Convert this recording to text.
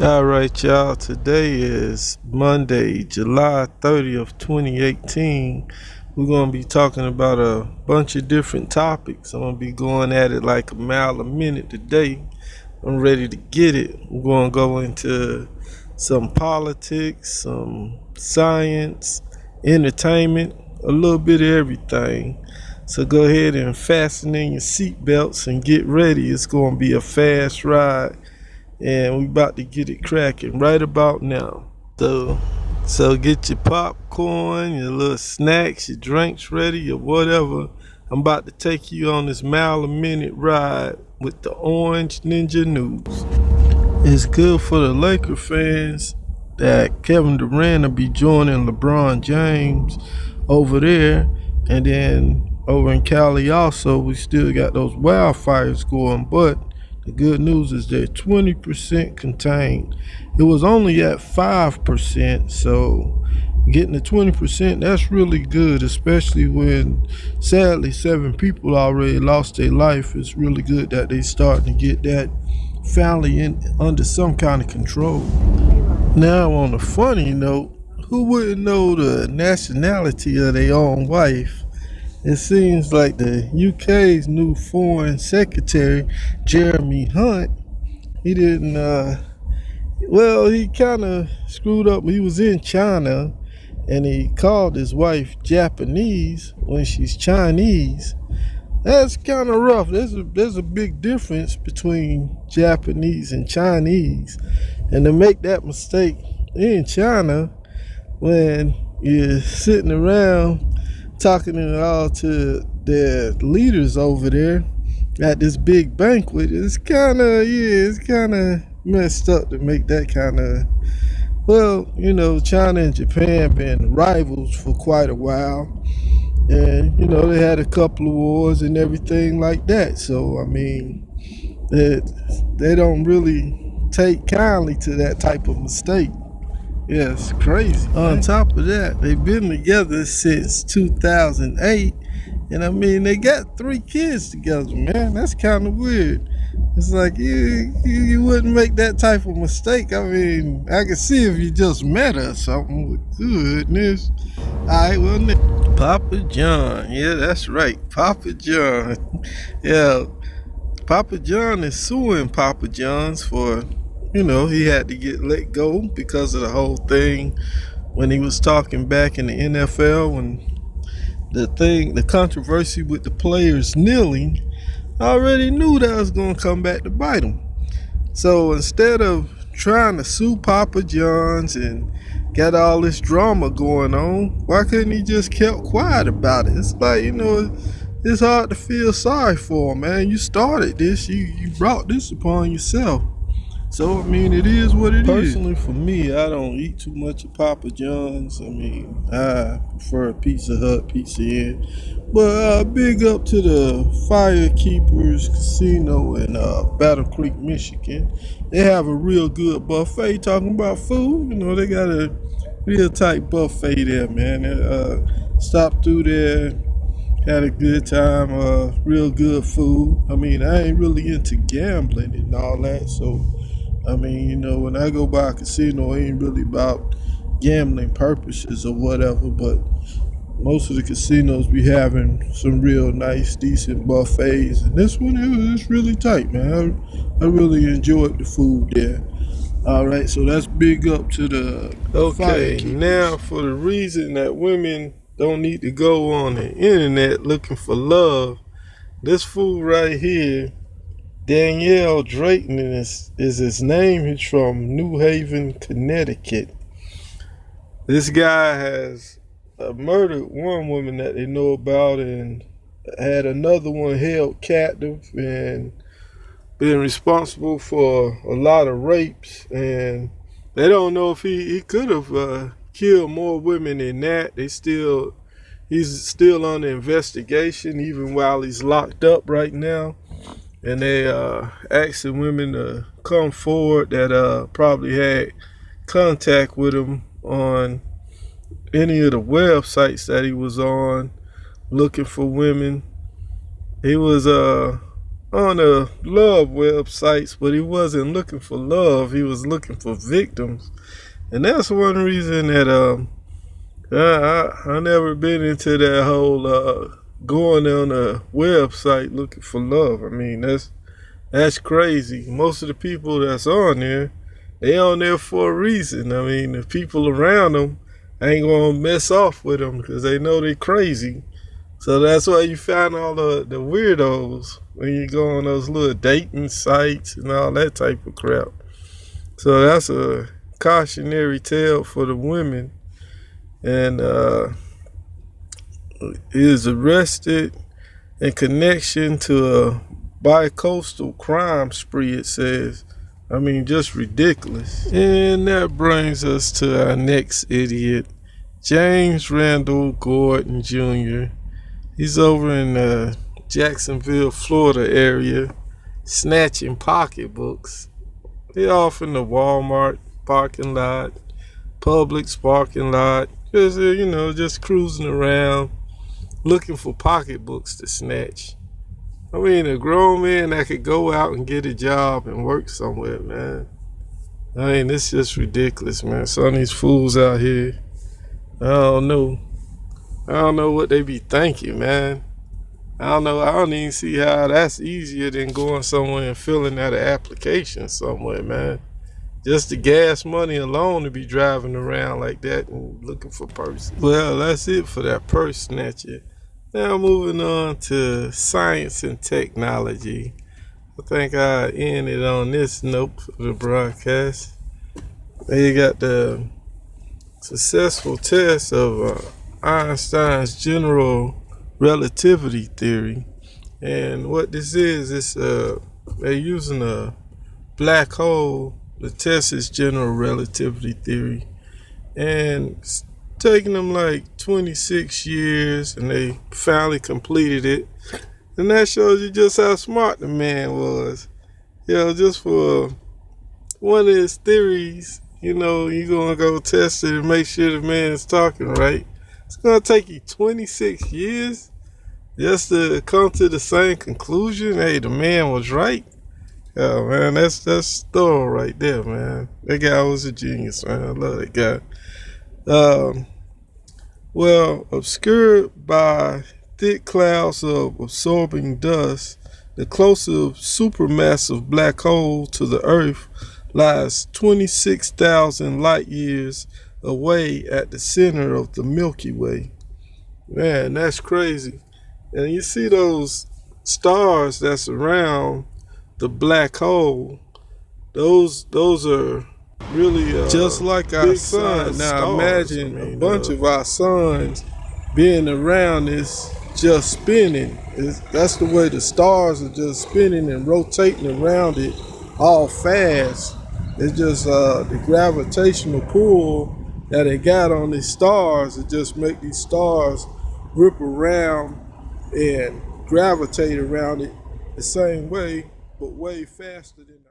All right, y'all. Today is Monday, July 30th, 2018. We're going to be talking about a bunch of different topics. I'm going to be going at it like a mile a minute today. I'm ready to get it. We're going to go into some politics, some science, entertainment, a little bit of everything. So go ahead and fasten in your seatbelts and get ready. It's going to be a fast ride, and we about to get it cracking right about now. So get your popcorn, your little snacks, your drinks ready, or whatever. I'm about to take you on this mile a minute ride with the Orange Ninja News. It's good for the Laker fans that Kevin Durant will be joining LeBron James over there, and then over in Cali also we still got those wildfires going, but the good news is they're 20% contained. It was only at 5%, so getting to 20%, that's really good, especially when sadly 7 people already lost their life. It's really good that they starting to get that finally under some kind of control. Now, on a funny note, who wouldn't know the nationality of their own wife? It seems like the UK's new foreign secretary, Jeremy Hunt, he didn't, he kind of screwed up. He was in China and he called his wife Japanese when she's Chinese. That's kind of rough. There's a big difference between Japanese and Chinese, and to make that mistake in China when you're sitting around talking it all to their leaders over there at this big banquet, it's kind of messed up to make that kind of. Well, China and Japan been rivals for quite a while, and they had a couple of wars and everything like that. So I mean, they don't really take kindly to that type of mistake. Yeah, it's crazy. On top of that, they've been together since 2008, and I mean they got 3 kids together. Man, that's kind of weird. It's like you wouldn't make that type of mistake. I mean, I could see if you just met her or something. Goodness. All right, well, Papa John. Yeah, that's right, Papa John. Yeah, Papa John is suing Papa John's for, he had to get let go because of the whole thing when he was talking back in the NFL when the controversy with the players kneeling. I already knew that was going to come back to bite him. So instead of trying to sue Papa John's and got all this drama going on, why couldn't he just kept quiet about it? It's like, it's hard to feel sorry for him, man. You started this, you brought this upon yourself. So, I mean, it is what it is. Personally, for me, I don't eat too much of Papa John's. I mean, I prefer Pizza Hut, Pizza Inn. But big up to the Firekeepers Casino in Battle Creek, Michigan. They have a real good buffet. Talking about food, they got a real tight buffet there, man. Stopped through there, had a good time, real good food. I mean, I ain't really into gambling and all that, so I mean, when I go by a casino, it ain't really about gambling purposes or whatever, but most of the casinos be having some real nice, decent buffets, and this one, it's really tight, man. I really enjoyed the food there. All right, so that's big up to the Okay, now for the reason that women don't need to go on the internet looking for love, this fool right here, Danielle Drayton is his name. He's from New Haven, Connecticut. This guy has murdered one woman that they know about and had another one held captive and been responsible for a lot of rapes. And they don't know if he could have killed more women than that. He's still under investigation even while he's locked up right now. And they asking women to come forward that probably had contact with him on any of the websites that he was on looking for women. He was on a love websites, but he wasn't looking for love. He was looking for victims, and that's one reason that I never been into that whole going on a website looking for love. I mean, that's crazy. Most of the people that's on there, they on there for a reason. I mean, the people around them ain't gonna mess off with them because they know they crazy. So that's why you find all the weirdos when you go on those little dating sites and all that type of crap. So that's a cautionary tale for the women. And he is arrested in connection to a bi-coastal crime spree, it says. I mean, just ridiculous. And that brings us to our next idiot, James Randall Gordon Jr. He's over in Jacksonville, Florida area, snatching pocketbooks. They off in the Walmart parking lot, Publix parking lot, just cruising around, looking for pocketbooks to snatch. I mean, a grown man that could go out and get a job and work somewhere, man. I mean, it's just ridiculous, man. Some of these fools out here, I don't know what they be thinking, man. I don't know. I don't even see how that's easier than going somewhere and filling out an application somewhere, man. Just the gas money alone to be driving around like that and looking for purses. Well, that's it for that purse snatcher. Now moving on to science and technology. I think I ended on this note for the broadcast. They got the successful test of Einstein's general relativity theory. And what this is they're using a black hole to test its general relativity theory. And it's taking them like 26 years, and they finally completed it. And that shows you just how smart the man was. Just for one of his theories, you're going to go test it and make sure the man's talking right. It's going to take you 26 years just to come to the same conclusion. Hey, the man was right. Oh, man, that's thorough right there, man. That guy was a genius, man. I love that guy. Well, obscured by thick clouds of absorbing dust, the closest supermassive black hole to the Earth lies 26,000 light years away at the center of the Milky Way. Man, that's crazy. And you see those stars that surround the black hole, those are really just like our sun. Now imagine a bunch of our suns being around this just spinning. That's the way the stars are just spinning and rotating around it all fast. It's just the gravitational pull that they got on these stars. It just make these stars rip around and gravitate around it the same way, but way faster than